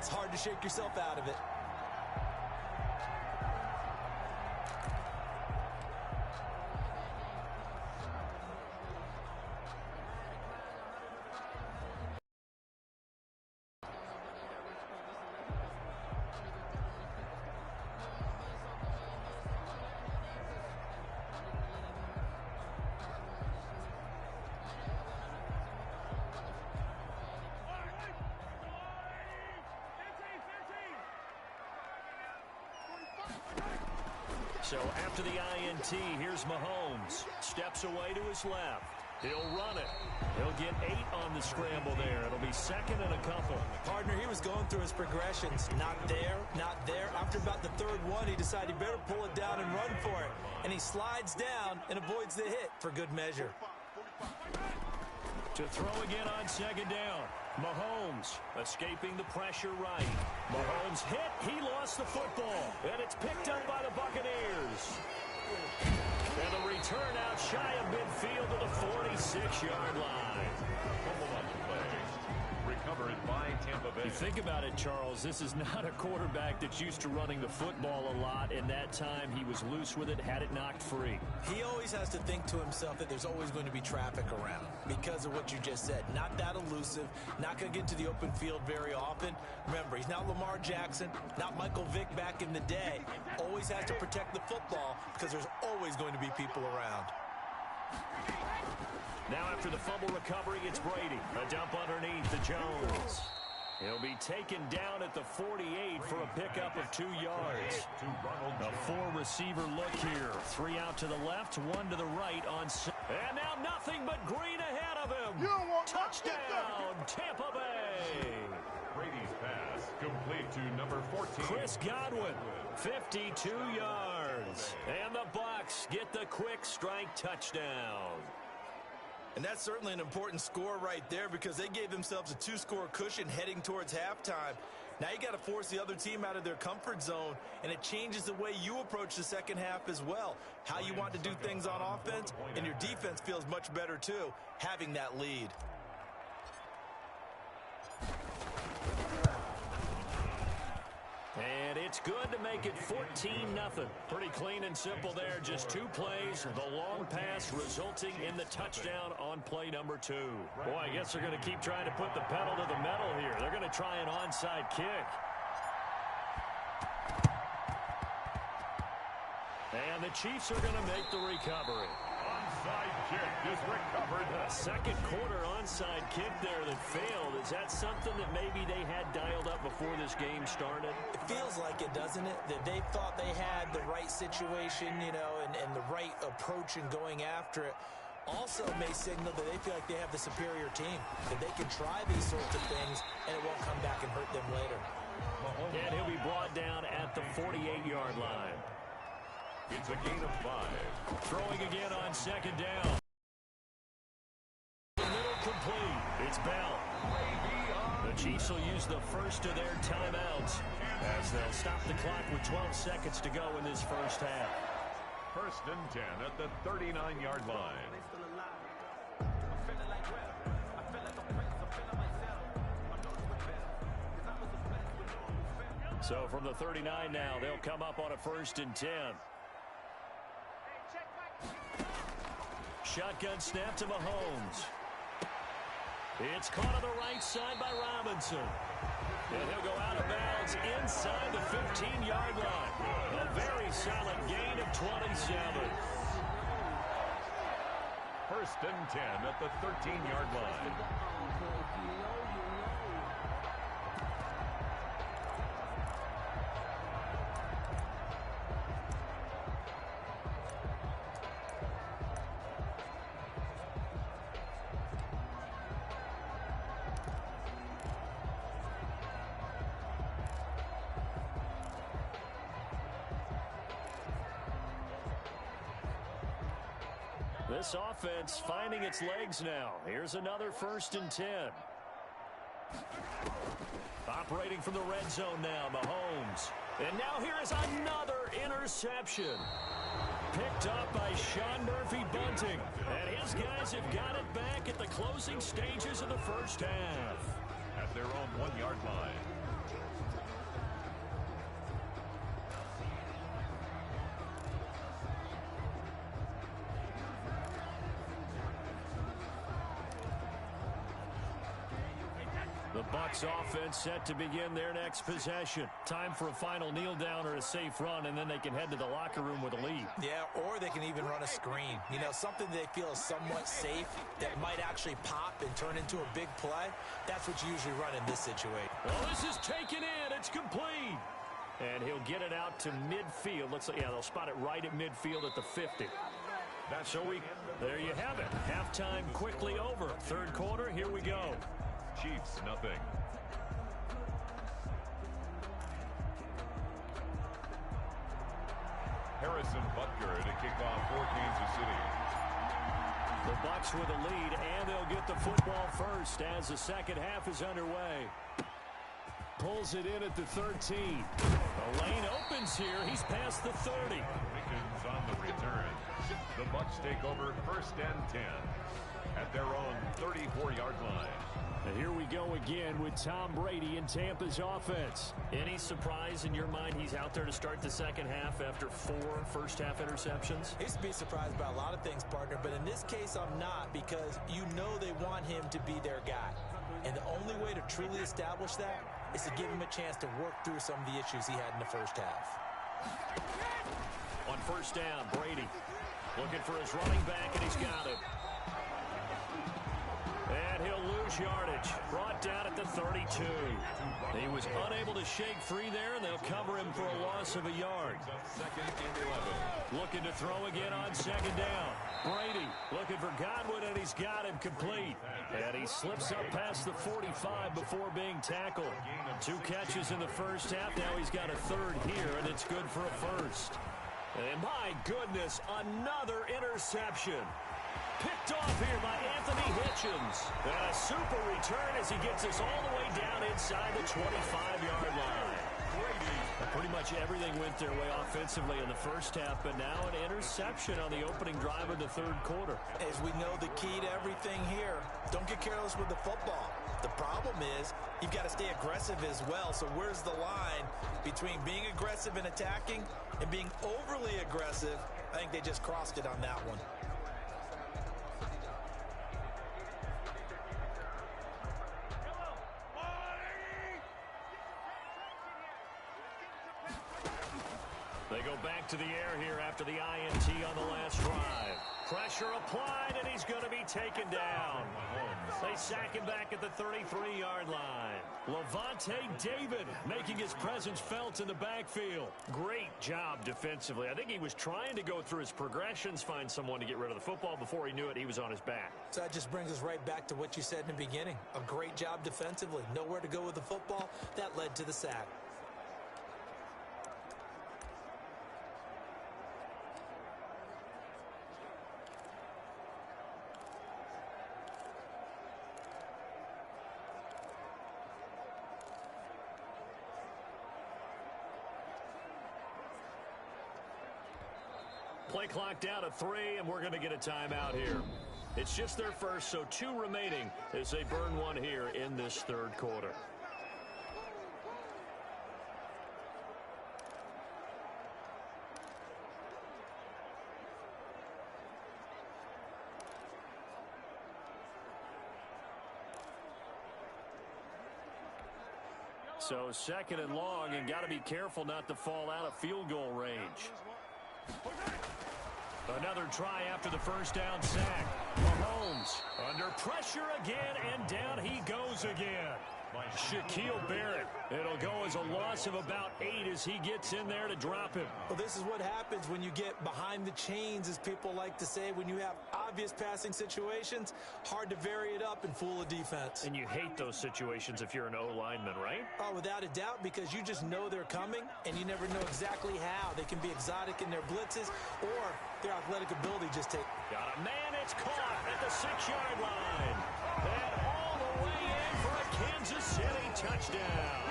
It's hard to shake yourself out of it. So after the INT, here's Mahomes. Steps away to his left. He'll run it. He'll get 8 on the scramble there. It'll be second and a couple. Partner, he was going through his progressions. Not there, not there. After about the third one, he decided he better pull it down and run for it. And he slides down and avoids the hit for good measure. To throw again on second down. Mahomes escaping the pressure right. Mahomes hit. He lost the football. And it's picked up by the Buccaneers. And the return out shy of midfield to the 46-yard line. Recovered by Tampa Bay. You think about it, Charles, this is not a quarterback that's used to running the football a lot. In that time, he was loose with it, had it knocked free. He always has to think to himself that there's always going to be traffic around because of what you just said. Not that elusive, not going to get into the open field very often. Remember, he's not Lamar Jackson, not Michael Vick back in the day. Always has to protect the football because there's always going to be people around. Now after the fumble recovery, it's Brady. A dump underneath to Jones. He'll be taken down at the 48 for a pickup of 2 yards. A 4-receiver look here. 3 out to the left, 1 to the right on. And now nothing but green ahead of him. Touchdown, Tampa Bay. Brady's pass complete to number 14. Chris Godwin, 52 yards. And the Bucs get the quick strike touchdown. And that's certainly an important score right there because they gave themselves a 2-score cushion heading towards halftime. Now you got to force the other team out of their comfort zone, and it changes the way you approach the second half as well. How you want to do things on offense, and your defense feels much better too, having that lead. And it's good to make it 14-0. Pretty clean and simple there. Just 2 plays. The long pass resulting in the touchdown on play number 2. Boy, I guess they're going to keep trying to put the pedal to the metal here. They're going to try an onside kick. And the Chiefs are going to make the recovery. Onside kick is recovered. A second quarter onside kick there that failed. Is that something that maybe they had dialed up before this game started? It feels like it, doesn't it? That they thought they had the right situation, you know, and the right approach in going after it. Also may signal that they feel like they have the superior team, that they can try these sorts of things and it won't come back and hurt them later. And he'll be brought down at the 48-yard line. It's a gain of 5. Throwing again on second down. Middle complete. It's Bell. The Chiefs will use the first of their timeouts as they'll stop the clock with 12 seconds to go in this first half. First and 10 at the 39-yard line. So from the 39 now, they'll come up on a first and 10. Shotgun snap to Mahomes. It's caught on the right side by Robinson. And he'll go out of bounds inside the 15-yard line. A very solid gain of 27. First and 10 at the 13-yard line. This offense finding its legs now. Here's another first and 10. Operating from the red zone now, Mahomes. And now here is another interception. Picked up by Sean Murphy-Bunting. And his guys have got it back at the closing stages of the first half. At their own 1-yard line. The Bucs offense set to begin their next possession. Time for a final kneel down or a safe run, and then they can head to the locker room with a lead. Yeah, or they can even run a screen. You know, something they feel is somewhat safe that might actually pop and turn into a big play. That's what you usually run in this situation. Well, this is taken in. It's complete. And he'll get it out to midfield. Looks like, yeah, they'll spot it right at midfield at the 50. There you have it. Halftime quickly over. Third quarter, here we go. Chiefs, nothing. Harrison Butker to kick off for Kansas City. The Bucs with a lead, and they'll get the football first as the second half is underway. Pulls it in at the 13. The lane opens here. He's past the 30. Pickens on the return. The Bucs take over 1st and 10 at their own 34-yard line. And here we go again with Tom Brady in Tampa's offense. Any surprise in your mind he's out there to start the second half after 4 first-half interceptions? I used to be surprised by a lot of things, partner, but in this case I'm not, because you know they want him to be their guy. And the only way to truly establish that is to give him a chance to work through some of the issues he had in the first half. On first down, Brady looking for his running back, and he's got it. And he'll lose yardage. Brought down at the 32. He was unable to shake free there, and they'll cover him for a loss of a yard. 2nd and 11. Looking to throw again on second down. Brady looking for Godwin, and he's got him complete. And he slips up past the 45 before being tackled. 2 catches in the first half. Now he's got a third here, and it's good for a first. And my goodness, another interception. Picked off here by Anthony Hitchens. And a super return as he gets us all the way down inside the 25-yard line. Pretty much everything went their way offensively in the first half, but now an interception on the opening drive of the third quarter. As we know, the key to everything here, don't get careless with the football. The problem is you've got to stay aggressive as well. So where's the line between being aggressive and attacking and being overly aggressive? I think they just crossed it on that one. They go back to the air here after the INT on the last drive. Pressure applied, and he's going to be taken down. They sack him back at the 33-yard line. Lavonte David making his presence felt in the backfield. Great job defensively. I think he was trying to go through his progressions, find someone to get rid of the football. Before he knew it, he was on his back. So that just brings us right back to what you said in the beginning. A great job defensively. Nowhere to go with the football. That led to the sack. Play clock down to 3, and we're going to get a timeout here. It's just their first, so 2 remaining as they burn one here in this third quarter. So 2nd and long, and got to be careful not to fall out of field goal range. Another try after the first down sack. Mahomes under pressure again, and down he goes again. Shaquille Barrett. It'll go as a loss of about 8 as he gets in there to drop him. Well, this is what happens when you get behind the chains, as people like to say. When you have obvious passing situations, hard to vary it up and fool a defense. And you hate those situations if you're an O-lineman, right? Oh, without a doubt, because you just know they're coming, and you never know exactly how. They can be exotic in their blitzes, or their athletic ability just take. Got a man, it's caught at the 6-yard line. And all the way in for a Kansas City touchdown.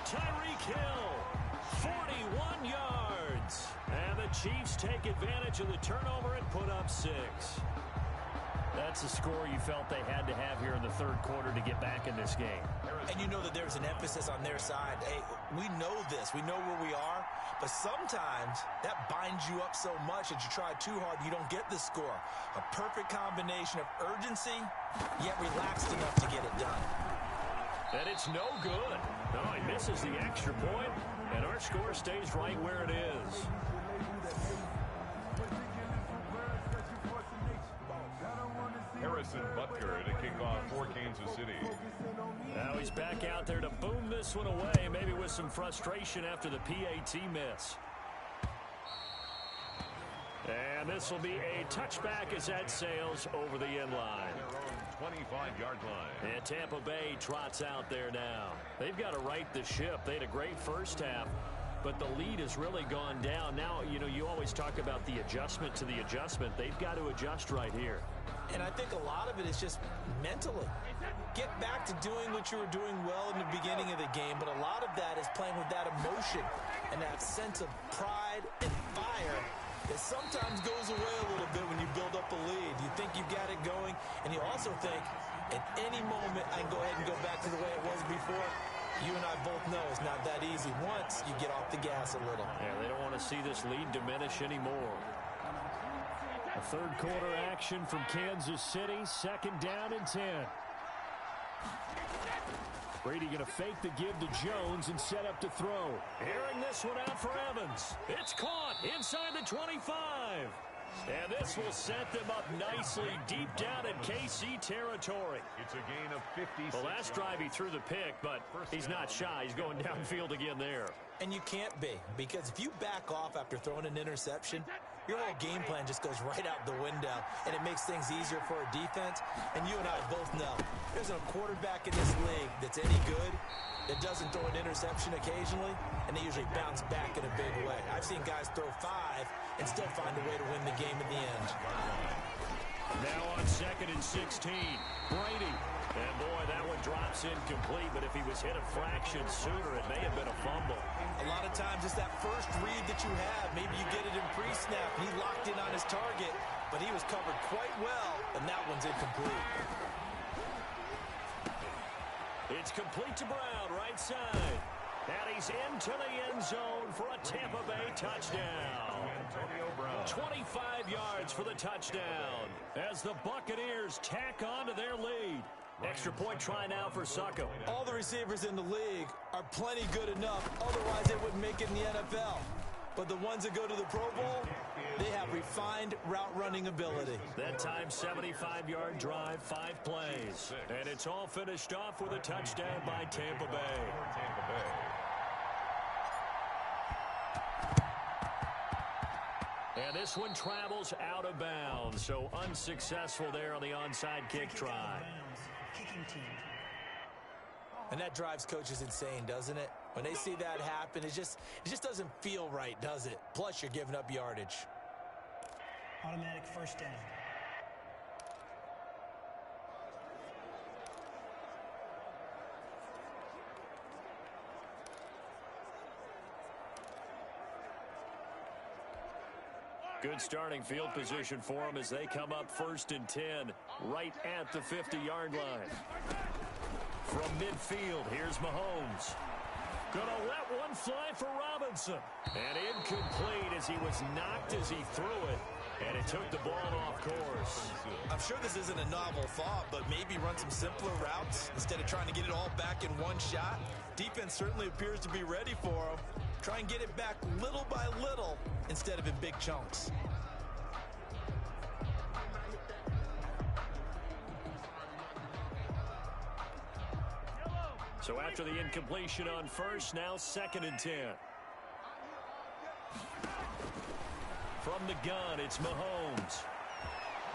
Tyreek Hill, 41 yards. And the Chiefs take advantage of the turnover and put up 6. That's a score you felt they had to have here in the third quarter to get back in this game. And you know that there's an emphasis on their side. Hey, we know this. We know where we are. But sometimes that binds you up so much that you try too hard, you don't get the score. A perfect combination of urgency, yet relaxed enough to get it done. And it's no good. No, he misses the extra point, and our score stays right where it is. Harrison Butker to kick off for Kansas City. Now he's back out there to boom this one away, maybe with some frustration after the PAT miss. And this will be a touchback as that sails over the end line. Their own 25-yard line. And Tampa Bay trots out there now. They've got to right the ship. They had a great first half, but the lead has really gone down. Now, you know, you always talk about the adjustment to the adjustment. They've got to adjust right here. And I think a lot of it is just mentally. Get back to doing what you were doing well in the beginning of the game, but a lot of that is playing with that emotion and that sense of pride and fire that sometimes goes away a little bit when you build up a lead. You think you got it going, and you also think at any moment I can go ahead and go back to the way it was before. You and I both know it's not that easy once you get off the gas a little. Yeah, they don't want to see this lead diminish anymore. A third quarter action from Kansas City, 2nd down and 10. Brady going to fake the give to Jones and set up to throw. Airing this one out for Evans. It's caught inside the 25. And this will set them up nicely deep down in KC territory. It's a gain of 56. The last drive he threw the pick, but he's not shy. He's going downfield again there. And you can't be, because if you back off after throwing an interception, your whole game plan just goes right out the window, and it makes things easier for a defense. And you and I both know there's a quarterback in this league that's any good that doesn't throw an interception occasionally, and they usually bounce back in a big way. I've seen guys throw 5 and still find a way to win the game in the end. Now on 2nd and 16, Brady. And boy, that one drops incomplete, but if he was hit a fraction sooner, it may have been a fumble. A lot of times it's that first read that you have. Maybe you get it in pre-snap. He locked in on his target, but he was covered quite well, and that one's incomplete. It's complete to Brown, right side. And he's into the end zone for a Tampa Bay touchdown. 25 yards for the touchdown as the Buccaneers tack on to their lead. Extra point try now for Suckup. All the receivers in the league are plenty good enough. Otherwise, they wouldn't make it in the NFL. But the ones that go to the Pro Bowl, they have refined route running ability. That time, 75-yard drive, 5 plays. And it's all finished off with a touchdown by Tampa Bay. And this one travels out of bounds, so unsuccessful there on the onside kick try. And that drives coaches insane, doesn't it? When they see that happen, it just doesn't feel right, does it? Plus, you're giving up yardage. Automatic first down. Good starting field position for them as they come up 1st and 10, right at the 50-yard line. From midfield, here's Mahomes. Gonna let one fly for Robinson. And incomplete as he was knocked as he threw it. And it took the ball off course. I'm sure this isn't a novel thought, but maybe run some simpler routes instead of trying to get it all back in one shot. Defense certainly appears to be ready for him. Try and get it back little by little instead of in big chunks. So after the incompletion on first, now 2nd and 10. From the gun, it's Mahomes.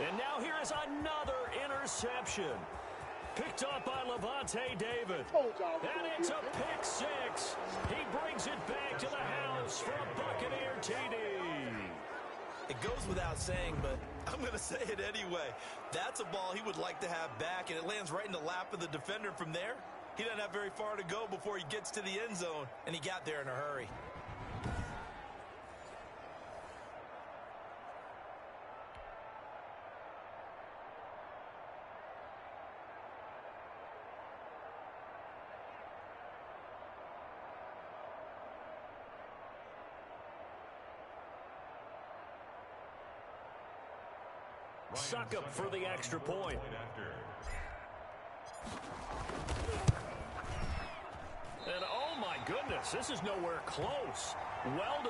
And now here is another interception. Picked up by Lavonte David. And it's a pick 6. He brings it back to the house for a Buccaneer TD. It goes without saying, but I'm going to say it anyway. That's a ball he would like to have back, and it lands right in the lap of the defender from there. He doesn't have very far to go before he gets to the end zone, and he got there in a hurry. Suckup for the extra point. goodness, this is nowhere close. Well,